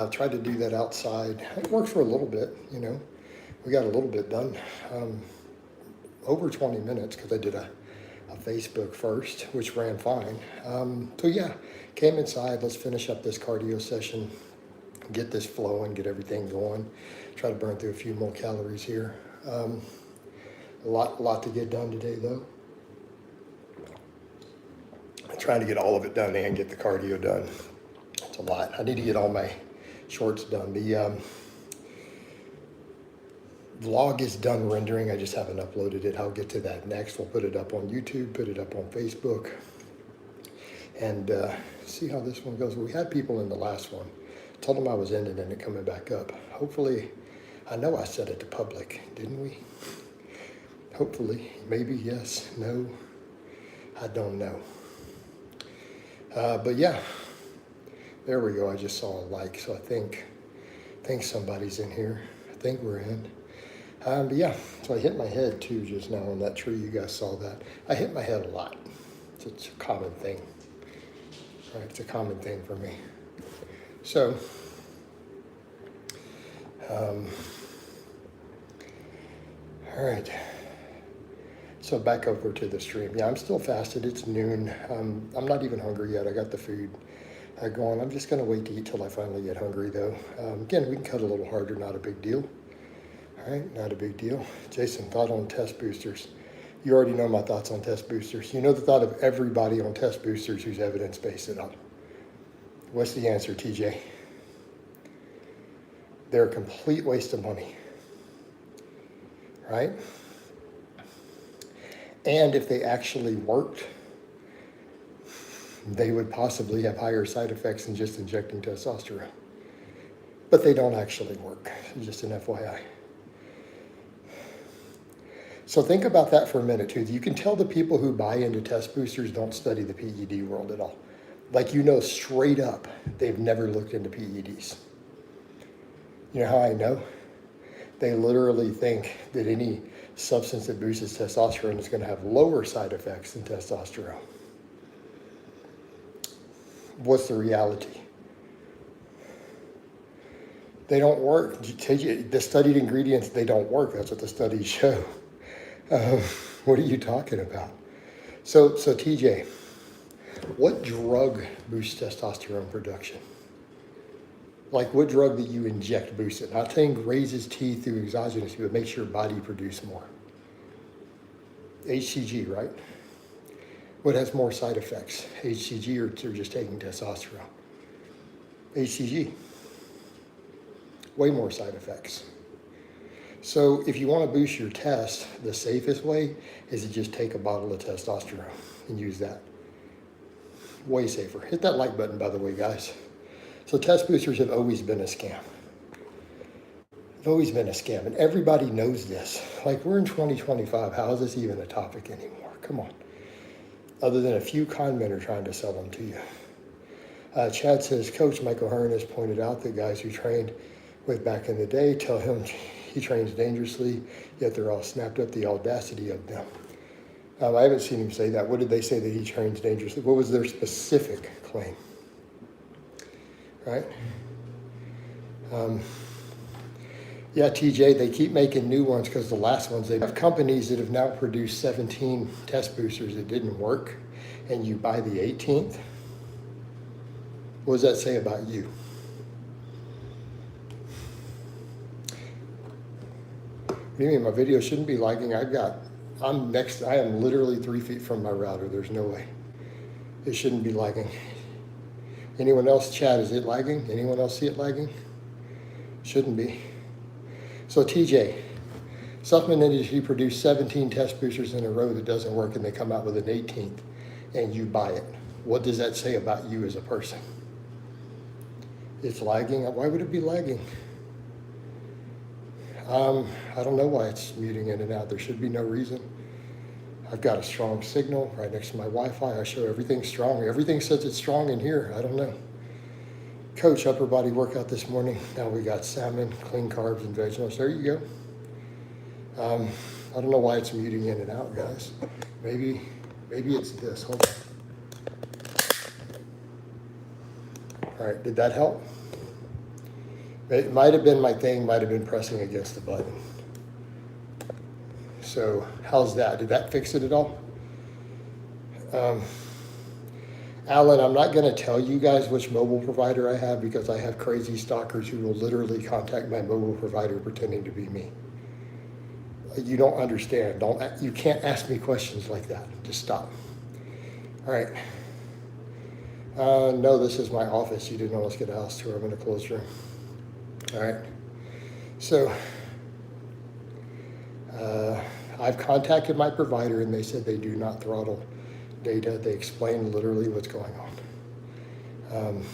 I tried to do that outside. It worked for a little bit, you know. We got a little bit done. Over 20 minutes because I did a Facebook first, which ran fine. So yeah, came inside. Let's finish up this cardio session, get this flowing, get everything going. Try to burn through a few more calories here. A lot to get done today though. I'm trying to get all of it done and get the cardio done. It's a lot. I need to get all my shorts done. The vlog is done rendering. I just haven't uploaded it. I'll get to that next. We'll put it up on YouTube, put it up on Facebook, and see how this one goes. We had people in the last one. Told them I was ending and it coming back up. Hopefully, I know I said it to public, didn't we? Hopefully, maybe, yes, no, I don't know. But yeah, there we go. I just saw a like, so I think somebody's in here. I think we're in. But yeah, so I hit my head too just now on that tree. You guys saw that. I hit my head a lot. It's a common thing. Right? It's a common thing for me. So, all right. So back over to the stream. Yeah, I'm still fasted. It's noon. I'm not even hungry yet. I got the food going. I'm just going to wait to eat till I finally get hungry though. Again, we can cut a little harder. Not a big deal. All right, not a big deal. Jason, thought on test boosters. You already know my thoughts on test boosters. You know the thought of everybody on test boosters who's evidence-based at all. What's the answer, TJ? They're a complete waste of money, right? And if they actually worked, they would possibly have higher side effects than just injecting testosterone. But they don't actually work, just an FYI. So think about that for a minute too. You can tell the people who buy into test boosters don't study the PED world at all. Like, you know, straight up, they've never looked into PEDs. You know how I know? They literally think that any substance that boosts testosterone is going to have lower side effects than testosterone. What's the reality? They don't work. The studied ingredients, they don't work. That's what the studies show. What are you talking about? So TJ, what drug boosts testosterone production? Like, what drug that you inject boosts it? Not saying raises T through exogenous, but makes your body produce more. HCG, right? What has more side effects? HCG or just taking testosterone? HCG. Way more side effects. So if you want to boost your test, the safest way is to just take a bottle of testosterone and use that. Way safer. Hit that like button, by the way, guys. So test boosters have always been a scam. They've always been a scam, and everybody knows this. Like, we're in 2025. How is this even a topic anymore? Come on. Other than a few con men are trying to sell them to you. Chad says, Coach Michael Hearn has pointed out that guys who trained with back in the day tell him he trains dangerously, yet they're all snapped up, the audacity of them. I haven't seen him say that. What did they say that he trains dangerously? What was their specific claim? Right? Yeah, TJ, they keep making new ones because the last ones, they have companies that have now produced 17 test boosters that didn't work, and you buy the 18th. What does that say about you? What do you mean my video shouldn't be lagging? I am literally 3 feet from my router. There's no way. It shouldn't be lagging. Anyone else, Chad, is it lagging? Anyone else see it lagging? Shouldn't be. So TJ, supplement industry produced 17 test boosters in a row that doesn't work, and they come out with an 18th, and you buy it. What does that say about you as a person? It's lagging. Why would it be lagging? I don't know why it's muting in and out. There should be no reason. I've got a strong signal right next to my Wi-Fi. I show everything strong. Everything says it's strong in here. I don't know. Coach, upper body workout this morning. Now we got salmon, clean carbs, and vegetables. There you go. I don't know why it's muting in and out, guys. Maybe it's this. Hold on. All right, did that help? It might have been my thing, might have been pressing against the button. So how's that? Did that fix it at all? Alan, I'm not going to tell you guys which mobile provider I have because I have crazy stalkers who will literally contact my mobile provider pretending to be me. You don't understand. You can't ask me questions like that. Just stop. All right. No, this is my office. You didn't almost get a house tour. I'm in a closed room. All right. So I've contacted my provider and they said they do not throttle data. They explain literally what's going on.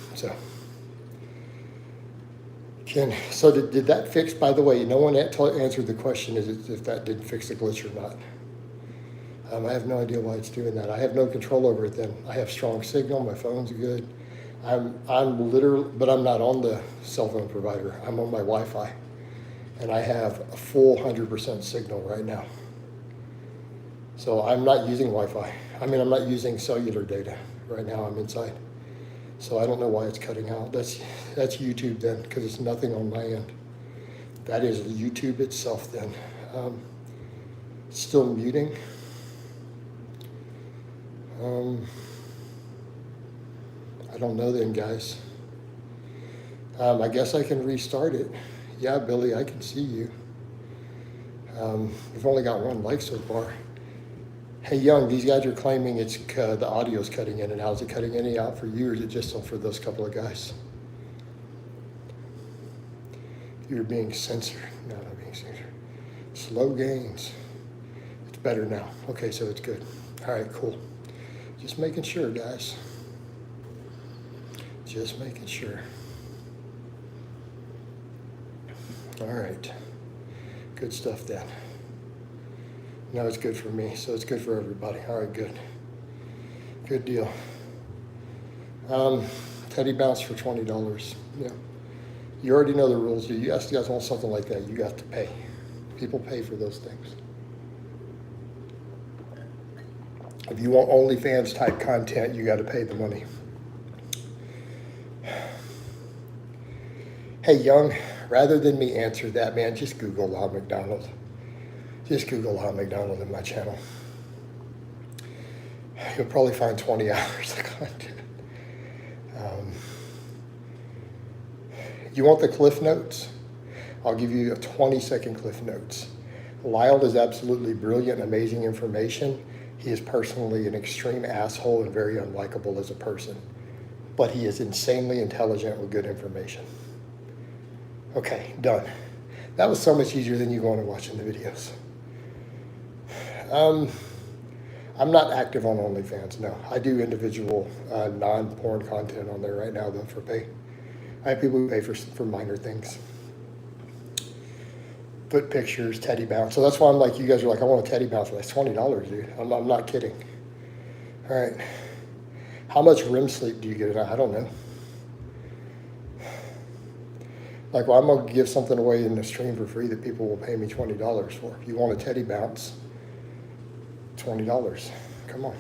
So did that fix, by the way, no one answered the question is if that did fix the glitch or not. I have no idea why it's doing that. I have no control over it then. I have strong signal, my phone's good. I'm literally, but I'm not on the cell phone provider. I'm on my Wi-Fi. And I have a full 100% signal right now. So I'm not using Wi-Fi. I mean, I'm not using cellular data. Right now I'm inside. So I don't know why it's cutting out. That's YouTube then, because it's nothing on my end. That is YouTube itself then. Still muting. I don't know then, guys. I guess I can restart it. Yeah, Billy, I can see you. We've only got 1 like so far. Hey, Young, these guys are claiming it's the audio's cutting in and out. Is it cutting any out for you, or is it just for those couple of guys? You're being censored. No, not being censored. Slow gains. It's better now. Okay, so it's good. All right, cool. Just making sure, guys. Just making sure. All right. Good stuff then. No, it's good for me, so it's good for everybody. All right, good. Good deal. Teddy Bounce for $20. Yeah. You already know the rules. You guys want something like that, you got to pay. People pay for those things. If you want OnlyFans type content, you got to pay the money. Hey, Young, rather than me answer that, man, just Google Law McDonald. Just Google Law McDonald in my channel. You'll probably find 20 hours of content. You want the Cliff Notes? I'll give you a 20-second Cliff Notes. Lyle is absolutely brilliant, amazing information. He is personally an extreme asshole and very unlikable as a person. But he is insanely intelligent with good information. Okay, done. That was so much easier than you going and watching the videos. I'm not active on OnlyFans, no. I do individual non-porn content on there right now, though, for pay. I have people who pay for minor things. Foot pictures, Teddy Bounce. So that's why I'm like, you guys are like, I want a Teddy Bounce. That's $20, dude. I'm not kidding. All right. How much REM sleep do you get? I don't know. Like, well, I'm going to give something away in the stream for free that people will pay me $20 for. If you want a Teddy Bounce, $20. Come on.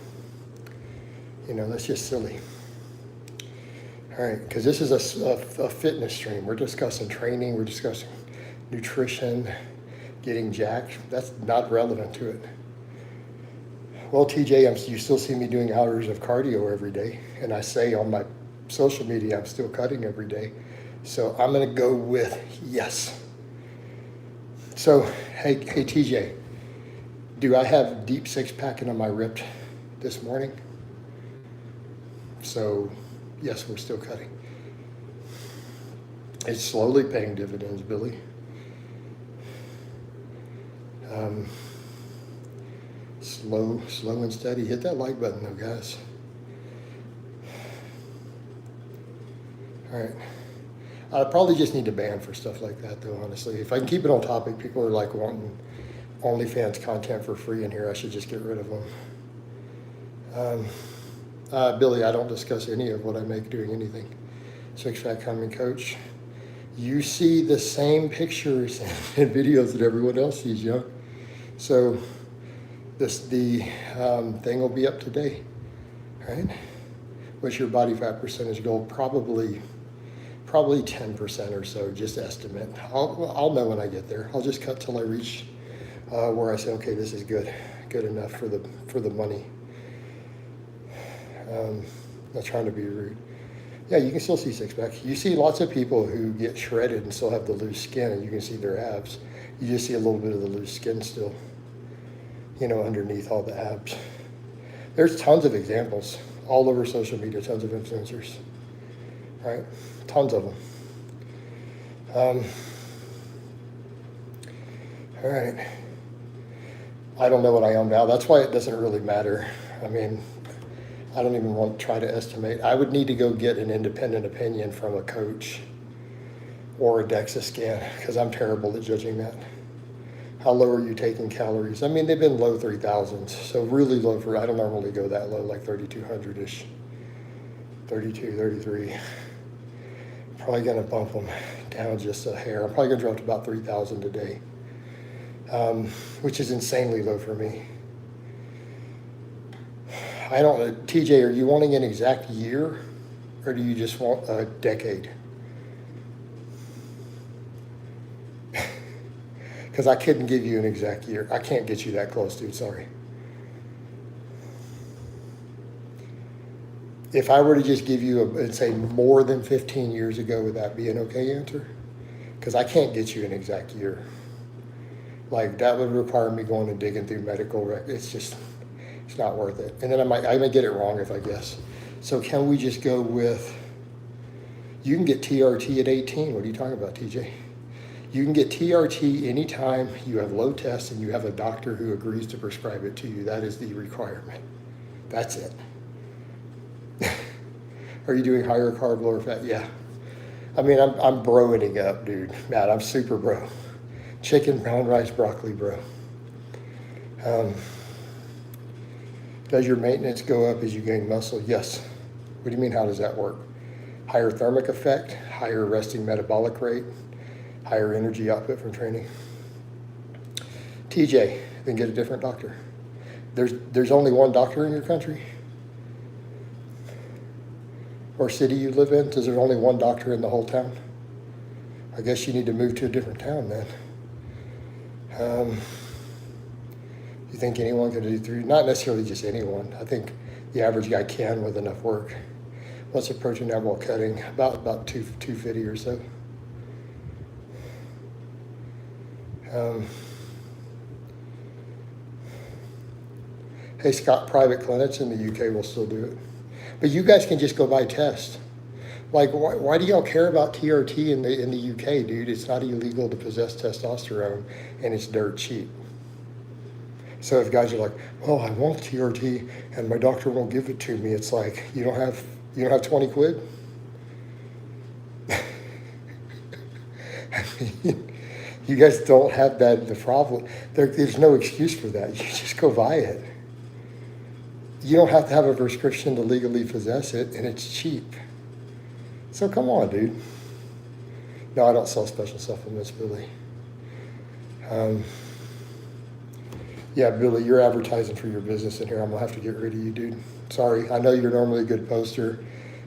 You know, that's just silly. All right, because this is a fitness stream. We're discussing training. We're discussing nutrition, getting jacked. That's not relevant to it. Well, TJ, you still see me doing hours of cardio every day. And I say on my social media, I'm still cutting every day. So I'm going to go with yes. So, hey, TJ, do I have deep six-pack on my ripped this morning? So, yes, we're still cutting. It's slowly paying dividends, Billy. Slow and steady. Hit that like button, though, guys. All right. I probably just need to ban for stuff like that, though, honestly. If I can keep it on topic, people are like wanting OnlyFans content for free in here. I should just get rid of them. Billy, I don't discuss any of what I make doing anything. Six-pack coming coach. You see the same pictures and videos that everyone else sees, young. So the thing will be up today, right? What's your body fat percentage goal? Probably probably 10% or so, just estimate. I'll know when I get there. I'll just cut till I reach where I say, okay, this is good enough for the money. Not trying to be rude. Yeah, you can still see six pack. You see lots of people who get shredded and still have the loose skin, and you can see their abs. You just see a little bit of the loose skin still, underneath all the abs. There's tons of examples all over social media, tons of influencers, right? Tons of them. All right. I don't know what I own now. That's why it doesn't really matter. I mean, I don't even want to try to estimate. I would need to go get an independent opinion from a coach or a DEXA scan, because I'm terrible at judging that. How low are you taking calories? I mean, they've been low 3,000s, so really low I don't normally go that low, like 3,200-ish, 32, 33. Probably gonna bump them down just a hair. I'm probably gonna drop to about 3,000 a day, which is insanely low for me. I don't know, TJ, are you wanting an exact year, or do you just want a decade? Because I couldn't give you an exact year. I can't get you that close, dude, sorry. If I were to just give you and say more than 15 years ago, would that be an okay answer? Because I can't get you an exact year. Like, that would require me going and digging through medical records. It's not worth it. And then I may get it wrong if I guess. So can we just go with, you can get TRT at 18. What are you talking about, TJ? You can get TRT anytime you have low tests and you have a doctor who agrees to prescribe it to you. That is the requirement. That's it. Are you doing higher carb, lower fat? Yeah. I mean, I'm broing up, dude. Matt, I'm super bro. Chicken, brown rice, broccoli, bro. Does your maintenance go up as you gain muscle? Yes. What do you mean, how does that work? Higher thermic effect, higher resting metabolic rate, higher energy output from training. TJ, then get a different doctor. There's only one doctor in your country or city you live in. Does there only one doctor in the whole town? I guess you need to move to a different town then. You think anyone can do three? Not necessarily just anyone. I think the average guy can with enough work. What's the protein while cutting? About 250 or so. Hey Scott, private clinics in the UK will still do it. But you guys can just go buy tests. Like, why do y'all care about TRT in the UK, dude? It's not illegal to possess testosterone, and it's dirt cheap. So if guys are like, well, I want TRT, and my doctor won't give it to me, it's like, you don't have 20 quid? I mean, you guys don't have the problem. There's no excuse for that. You just go buy it. You don't have to have a prescription to legally possess it, and it's cheap. So come on, dude. No, I don't sell special supplements, Billy. Yeah, Billy, you're advertising for your business in here. I'm going to have to get rid of you, dude. Sorry. I know you're normally a good poster,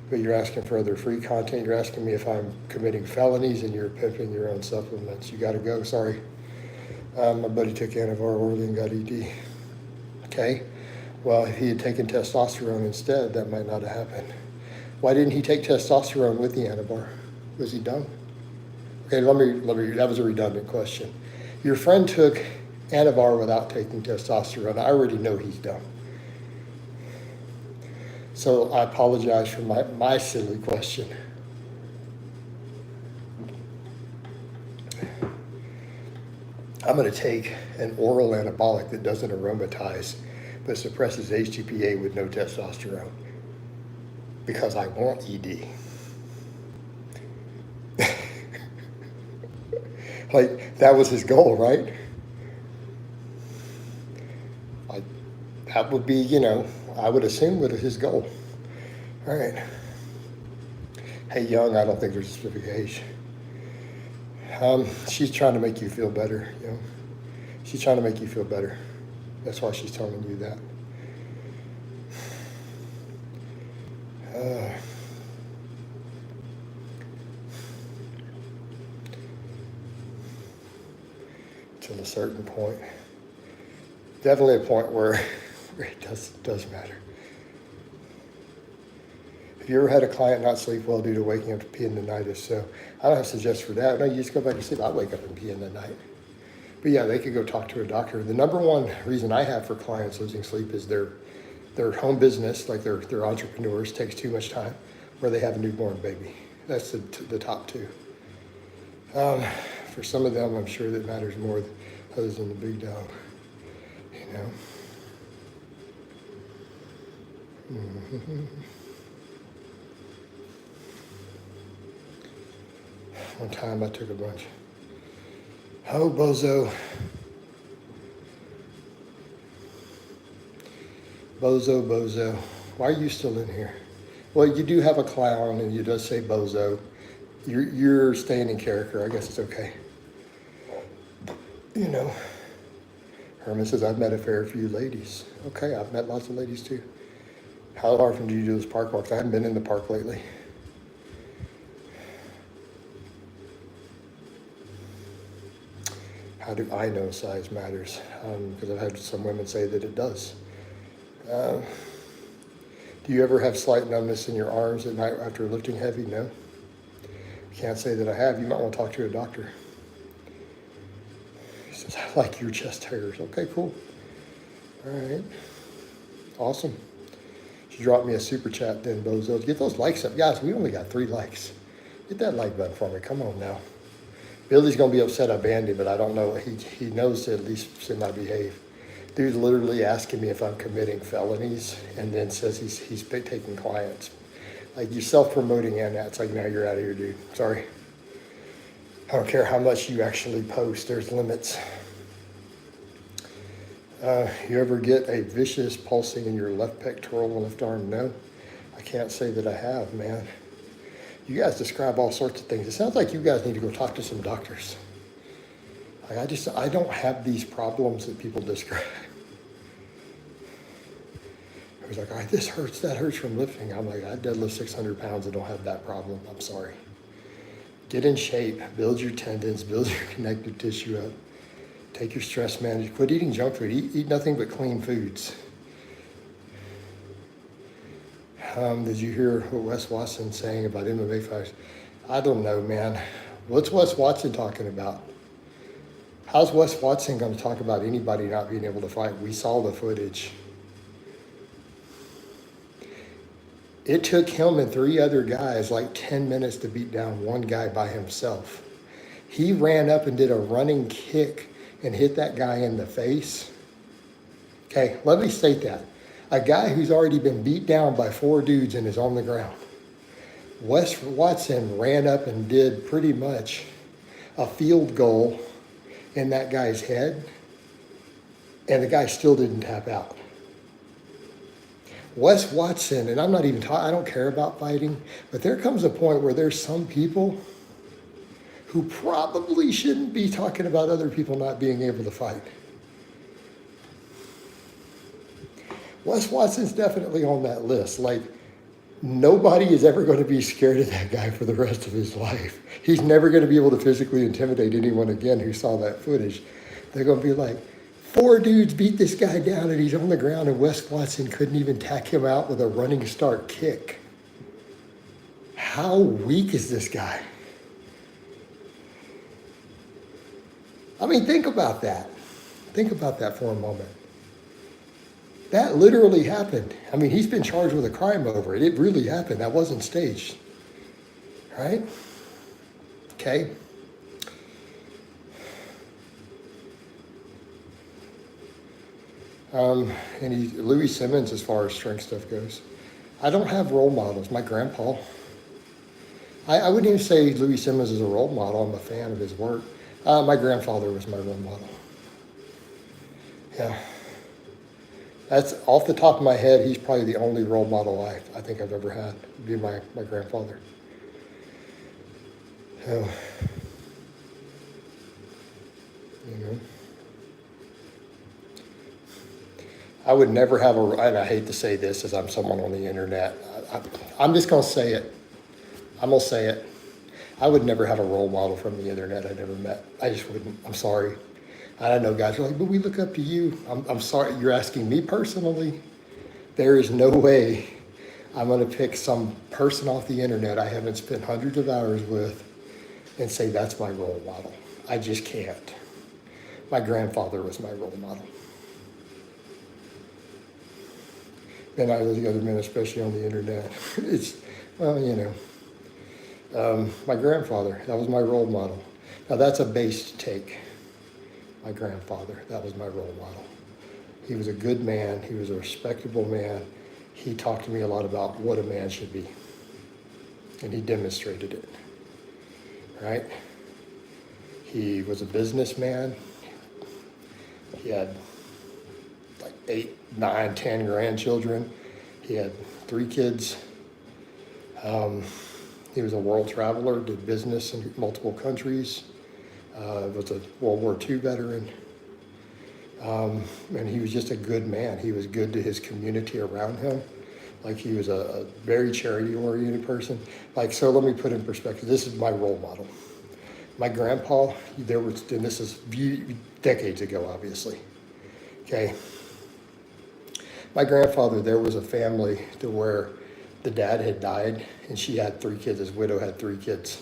but you're asking for other free content. You're asking me if I'm committing felonies, and you're pimping your own supplements. You got to go. Sorry. My buddy took Anavar orally and got ED. Okay. Well, if he had taken testosterone instead, that might not have happened. Why didn't he take testosterone with the Anavar? Was he dumb? Okay, let me. That was a redundant question. Your friend took Anavar without taking testosterone. I already know he's dumb. So I apologize for my silly question. I'm going to take an oral anabolic that doesn't aromatize but suppresses HTPA with no testosterone because I want ED. Like, that was his goal, right? That would be, I would assume what is his goal. All right. Hey, Young, I don't think there's a specific age. She's trying to make you feel better, She's trying to make you feel better. That's why she's telling you that. till a certain point. Definitely a point where it does matter. Have you ever had a client not sleep well due to waking up to pee in the night? If so, I don't have to suggest for that. No, you just go back to sleep. I wake up and pee in the night. But yeah, they could go talk to a doctor. The number one reason I have for clients losing sleep is their home business, like they're entrepreneurs, takes too much time, or they have a newborn baby. That's the top two. For some of them, I'm sure that matters more than others than the big dog, you know. Mm-hmm. One time I took a bunch. Oh, bozo. Bozo. Why are you still in here? Well, you do have a clown and you does say bozo. You're staying in character. I guess it's okay. You know. Herman says, I've met a fair few ladies. Okay, I've met lots of ladies too. How often do you do those park walks? I haven't been in the park lately. How do I know size matters? Because I've had some women say that it does. Do you ever have slight numbness in your arms at night after lifting heavy? No. Can't say that I have. You might want to talk to a doctor. He says, I like your chest hairs. Okay, cool. All right. Awesome. She dropped me a super chat then, bozos. Get those likes up. Guys, we only got 3 likes. Get that like button for me. Come on now. Billy's going to be upset I banned him, but I don't know. He knows to at least semi-behave. Dude's literally asking me if I'm committing felonies and then says he's taking clients. Like, you're self-promoting and that's like, now you're out of here, dude. Sorry. I don't care how much you actually post. There's limits. You ever get a vicious pulsing in your left pectoral and left arm? No. I can't say that I have, man. You guys describe all sorts of things. It sounds like you guys need to go talk to some doctors. Like I don't have these problems that people describe. I was like, all right, this hurts, that hurts from lifting. I'm like, I deadlift 600 pounds and don't have that problem. I'm sorry. Get in shape, build your tendons, build your connective tissue up. Take your stress management. Quit eating junk food. Eat nothing but clean foods. Did you hear what Wes Watson's saying about MMA fights? I don't know, man. What's Wes Watson talking about? How's Wes Watson going to talk about anybody not being able to fight? We saw the footage. It took him and 3 other guys like 10 minutes to beat down one guy by himself. He ran up and did a running kick and hit that guy in the face. Okay, let me state that. A guy who's already been beat down by 4 dudes and is on the ground. Wes Watson ran up and did pretty much a field goal in that guy's head, and the guy still didn't tap out. Wes Watson, and I'm not even talking, I don't care about fighting, but there comes a point where there's some people who probably shouldn't be talking about other people not being able to fight. Wes Watson's definitely on that list. Like, nobody is ever going to be scared of that guy for the rest of his life. He's never going to be able to physically intimidate anyone again who saw that footage. They're going to be like, 4 dudes beat this guy down and he's on the ground and Wes Watson couldn't even tack him out with a running start kick. How weak is this guy? I mean, think about that. Think about that for a moment. That literally happened. I mean, he's been charged with a crime over it. It really happened. That wasn't staged. Right? Okay. Louis Simmons, as far as strength stuff goes. I don't have role models. My grandpa. I wouldn't even say Louis Simmons is a role model. I'm a fan of his work. My grandfather was my role model. Yeah. That's off the top of my head, he's probably the only role model I think I've ever had, be my grandfather. So, you know. I would never have and I hate to say this as I'm someone on the internet, I'm just going to say it. I'm going to say it. I would never have a role model from the internet I never met. I just wouldn't. I'm sorry. I don't know, guys are like, but we look up to you. I'm sorry, you're asking me personally. There is no way I'm going to pick some person off the internet I haven't spent hundreds of hours with and say that's my role model. I just can't. My grandfather was my role model. And I was the other men, especially on the internet. It's, well, my grandfather, that was my role model. Now that's a base take. My grandfather, that was my role model. He was a good man. He was a respectable man. He talked to me a lot about what a man should be. And he demonstrated it, right? He was a businessman. He had like 8, 9, 10 grandchildren. He had 3 kids. He was a world traveler, did business in multiple countries. Was a World War II veteran. And he was just a good man. He was good to his community around him. Like he was a very charity-oriented person. Like, so let me put in perspective. This is my role model. My grandpa, and this is decades ago, obviously. Okay. My grandfather, there was a family to where the dad had died and she had 3 kids. His widow had 3 kids.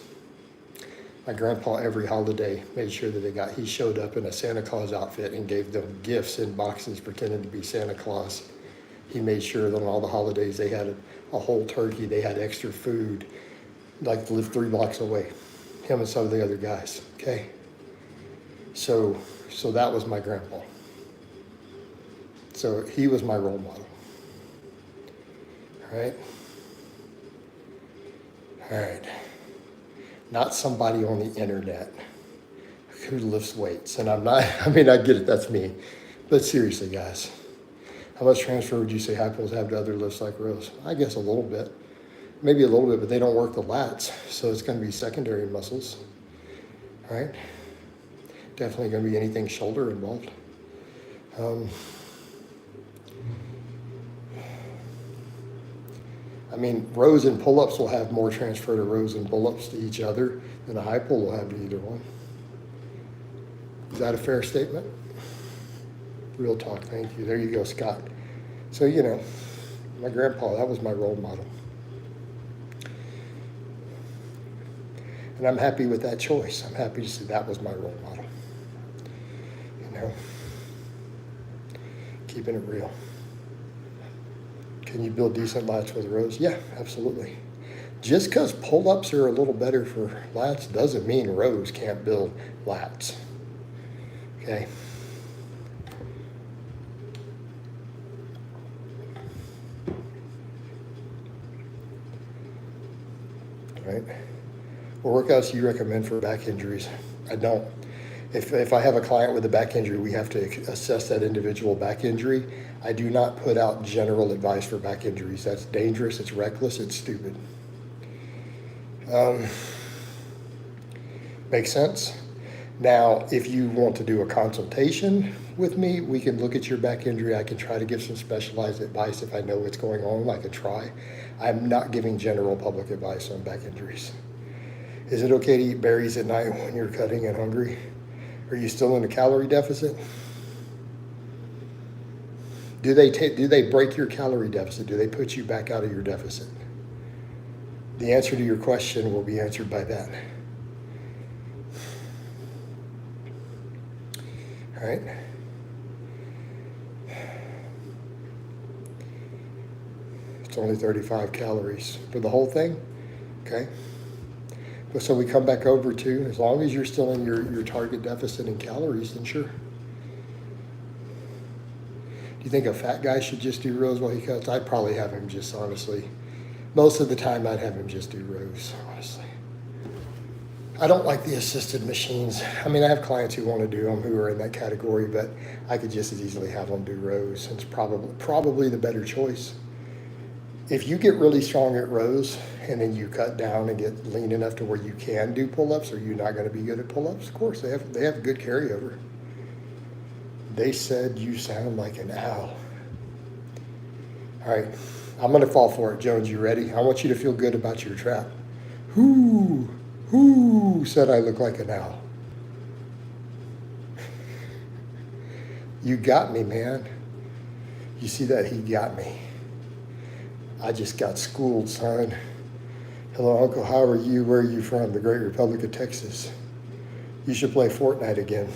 My grandpa, every holiday, made sure that he showed up in a Santa Claus outfit and gave them gifts in boxes pretending to be Santa Claus. He made sure that on all the holidays they had a whole turkey, they had extra food, like lived 3 blocks away, him and some of the other guys, okay? So that was my grandpa. So he was my role model, all right? All right. Not somebody on the internet who lifts weights. And I get it, that's me. But seriously, guys, how much transfer would you say high pulls have to other lifts like rows? I guess a little bit. Maybe a little bit, but they don't work the lats. So it's going to be secondary muscles, right? Definitely going to be anything shoulder involved. Rows and pull-ups will have more transfer to rows and pull-ups to each other than a high pull will have to either one. Is that a fair statement? Real talk, thank you. There you go, Scott. So, my grandpa, that was my role model. And I'm happy with that choice. I'm happy to say that was my role model. Keeping it real. Can you build decent lats with rows? Yeah, absolutely. Just because pull-ups are a little better for lats doesn't mean rows can't build lats. Okay. All right. What workouts do you recommend for back injuries? I don't. If I have a client with a back injury, we have to assess that individual back injury. I do not put out general advice for back injuries. That's dangerous, it's reckless, it's stupid. Makes sense? Now, if you want to do a consultation with me, we can look at your back injury. I can try to give some specialized advice if I know what's going on. I could try. I'm not giving general public advice on back injuries. Is it okay to eat berries at night when you're cutting and hungry? Are you still in a calorie deficit? Do they break your calorie deficit? Do they put you back out of your deficit? The answer to your question will be answered by that. All right. It's only 35 calories for the whole thing, okay? But so we come back over to, as long as you're still in your target deficit in calories, then sure. Do you think a fat guy should just do rows while he cuts? I'd probably have him just, honestly, most of the time I'd have him just do rows, honestly. I don't like the assisted machines. I have clients who want to do them who are in that category, but I could just as easily have them do rows. It's probably the better choice. If you get really strong at rows and then you cut down and get lean enough to where you can do pull-ups, are you not going to be good at pull-ups? Of course, they have good carryover. They said you sound like an owl. All right, I'm going to fall for it. Jones, you ready? I want you to feel good about your trap. Who said I look like an owl? You got me, man. You see that? He got me. I just got schooled, son. Hello, Uncle. How are you? Where are you from? The great Republic of Texas. You should play Fortnite again.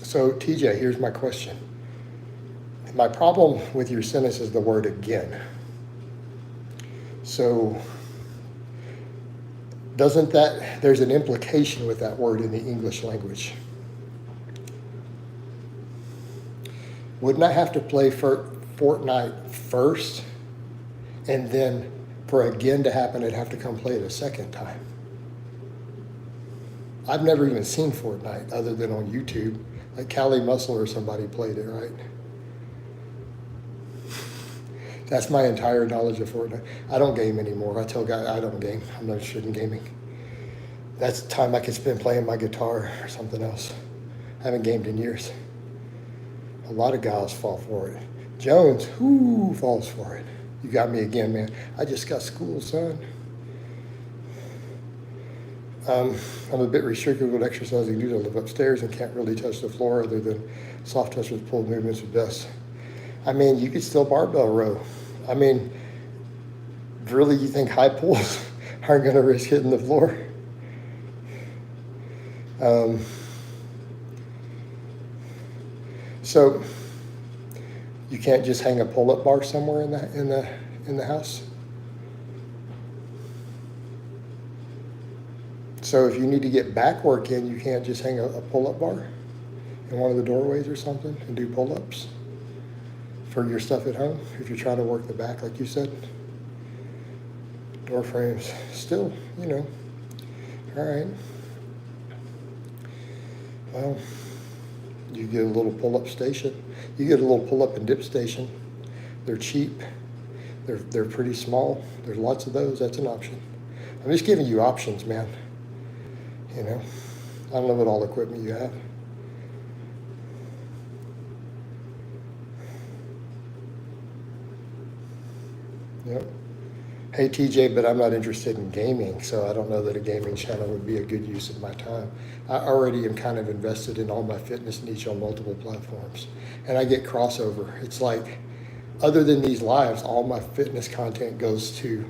So, TJ, here's my question. My problem with your sentence is the word again. So, there's an implication with that word in the English language. Wouldn't I have to play for Fortnite first, and then for again to happen, I'd have to come play it a second time? I've never even seen Fortnite other than on YouTube. Like Callie Muscle or somebody played it, right? That's my entire knowledge of Fortnite. I don't game anymore. I tell guys I don't game. I'm not interested in gaming. That's time I could spend playing my guitar or something else. I haven't gamed in years. A lot of guys fall for it. Jones, who falls for it? You got me again, man. I just got school, son. I'm a bit restricted with exercising due to live upstairs and can't really touch the floor other than soft touch with pull movements are best. I mean, you could still barbell row. I mean, really, you think high pulls aren't going to risk hitting the floor? So you can't just hang a pull-up bar somewhere in the house. So if you need to get back work in, you can't just hang a pull-up bar in one of the doorways or something and do pull-ups for your stuff at home if you're trying to work the back, like you said. Door frames, still, you know. All right. Well, you get a little pull-up station. You get a little pull-up and dip station. They're cheap. They're pretty small. There's lots of those. That's an option. I'm just giving you options, man. You know, I don't know what all equipment you have. Yep. Hey, TJ, but I'm not interested in gaming, so I don't know that a gaming channel would be a good use of my time. I already am kind of invested in all my fitness niche on multiple platforms, and I get crossover. It's like, other than these lives, all my fitness content goes to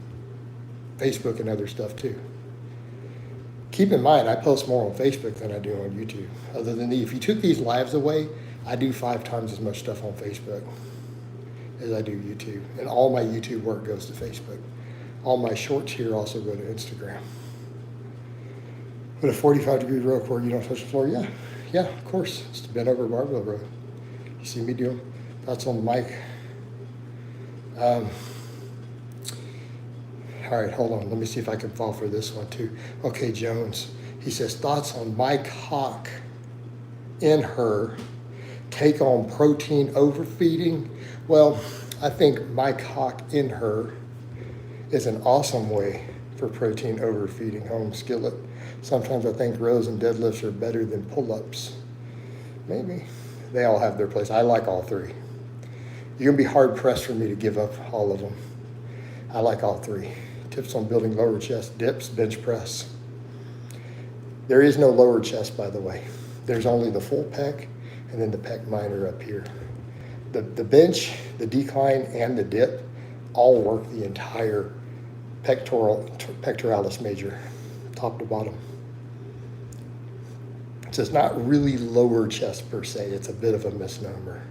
Facebook and other stuff too. Keep in mind, I post more on Facebook than I do on YouTube. Other than if you took these lives away, I do 5 times as much stuff on Facebook as I do YouTube. And all my YouTube work goes to Facebook. All my shorts here also go to Instagram. With a 45-degree row where you don't touch the floor, yeah, of course. It's the bent over barbell row. You see me doing? That's on the mic. All right, hold on. Let me see if I can fall for this one too. Okay, Jones. He says, thoughts on my cock in her take on protein overfeeding? Well, I think my cock in her is an awesome way for protein overfeeding, home skillet. Sometimes I think rows and deadlifts are better than pull-ups. Maybe. They all have their place. I like all 3. You're going to be hard-pressed for me to give up all of them. I like all 3. Tips on building lower chest, dips, bench press. There is no lower chest, by the way. There's only the full pec and then the pec minor up here. The bench, the decline, and the dip all work the entire pectoralis major, top to bottom. So it's not really lower chest per se. It's a bit of a misnomer.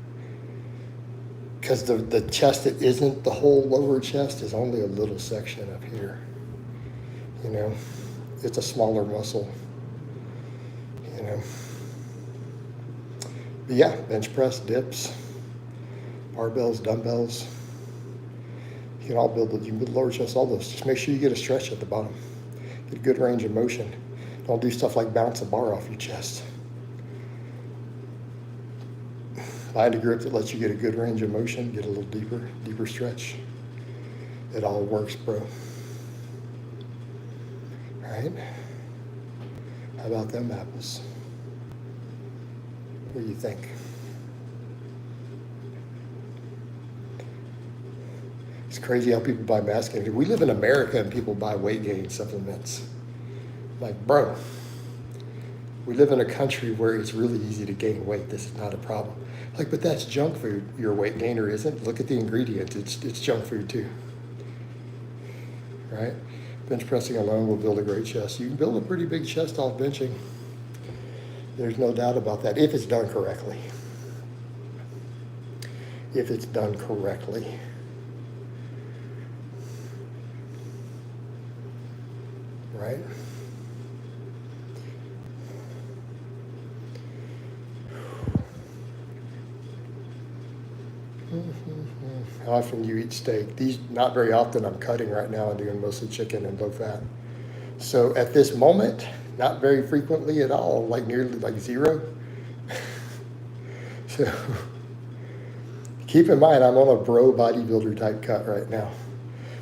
Because the chest that isn't the whole lower chest is only a little section up here. You know, it's a smaller muscle. You know. But yeah, bench press, dips, barbells, dumbbells. You can all build lower chest, all those. Just make sure you get a stretch at the bottom. Get a good range of motion. Don't do stuff like bounce a bar off your chest. Find a grip that lets you get a good range of motion, get a little deeper stretch. It all works, bro. All right? How about them apples? What do you think? It's crazy how people buy mass gain. We live in America and people buy weight gain supplements. Like, bro, We live in a country where it's really easy to gain weight. This is not a problem. Like, but that's junk food. Your weight gainer isn't. Look at the ingredients. It's junk food too. Right? Bench pressing alone will build a great chest. You can build a pretty big chest off benching. There's no doubt about that, if it's done correctly. If it's done correctly. Right? How often do you eat steak? These, not very often. I'm cutting right now and doing mostly chicken and low fat. So at this moment, not very frequently at all, like nearly like zero. So keep in mind, I'm on a bro bodybuilder type cut right now.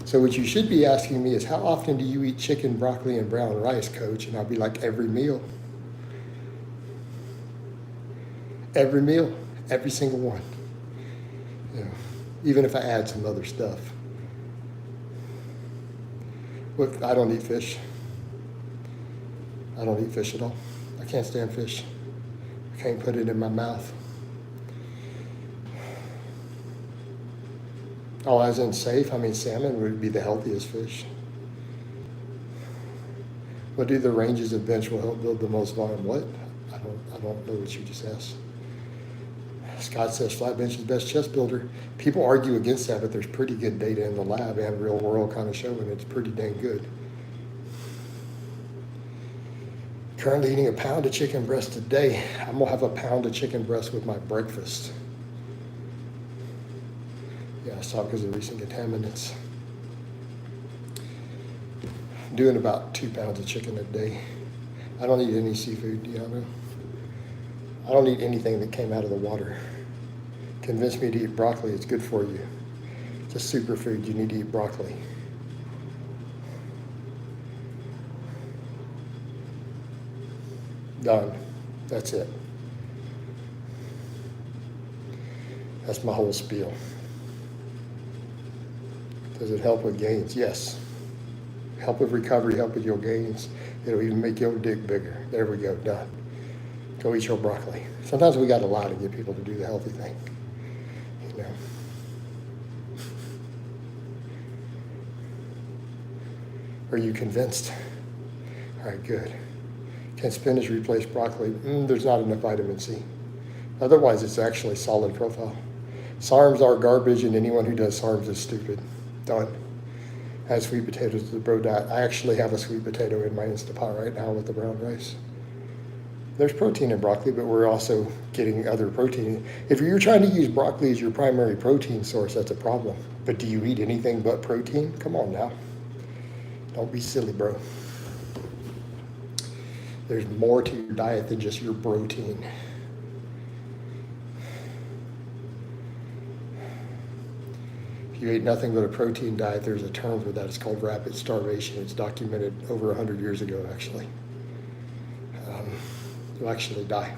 So what you should be asking me is, how often do you eat chicken, broccoli, and brown rice, coach? And I'll be like, every meal. Every meal, every single one. You know, even if I add some other stuff. Look, I don't eat fish. I don't eat fish at all. I can't stand fish. I can't put it in my mouth. Oh, as in safe, I mean salmon would be the healthiest fish. What do the ranges of bench will help build the most volume? What? I don't know what you just asked. Scott says flat bench is best chest builder. People argue against that, but there's pretty good data in the lab and real world kind of showing it's pretty dang good. Currently eating a pound of chicken breast a day. I'm gonna have a pound of chicken breast with my breakfast. Yeah, I saw because of recent contaminants. I'm doing about 2 pounds of chicken a day. I don't eat any seafood, you know. I don't eat anything that came out of the water. Convince me to eat broccoli, it's good for you. It's a superfood, you need to eat broccoli. Done, that's it. That's my whole spiel. Does it help with gains? Yes. Help with recovery, help with your gains. It'll even make your dick bigger. There we go, done. Go eat your broccoli. Sometimes we got to lie to get people to do the healthy thing. You know. Are you convinced? All right, good. Can spinach replace broccoli? There's not enough vitamin C. Otherwise, it's actually solid profile. SARMs are garbage, and anyone who does SARMs is stupid. Done. Add sweet potatoes to the bro diet. I actually have a sweet potato in my Instapot right now with the brown rice. There's protein in broccoli, but we're also getting other protein. If you're trying to use broccoli as your primary protein source, that's a problem. But do you eat anything but protein? Come on now. Don't be silly, bro. There's more to your diet than just your protein. If you ate nothing but a protein diet, there's a term for that. It's called rapid starvation. It's documented over 100 years ago, actually. You'll actually die.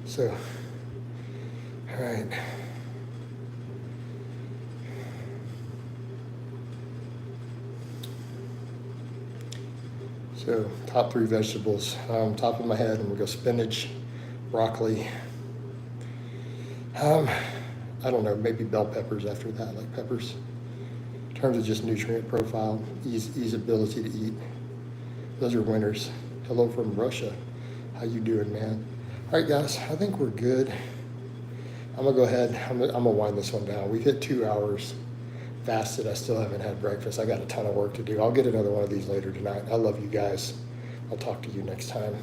So, all right. So, top 3 vegetables. Top of my head, I'm gonna go spinach, broccoli. I don't know, maybe bell peppers after that, like peppers. In terms of just nutrient profile, ease ability to eat. Those are winners. Hello from Russia. How you doing, man? All right, guys, I think we're good. I'm gonna go ahead, I'm gonna wind this one down. We've hit 2 hours fasted. I still haven't had breakfast. I got a ton of work to do. I'll get another one of these later tonight. I love you guys. I'll talk to you next time.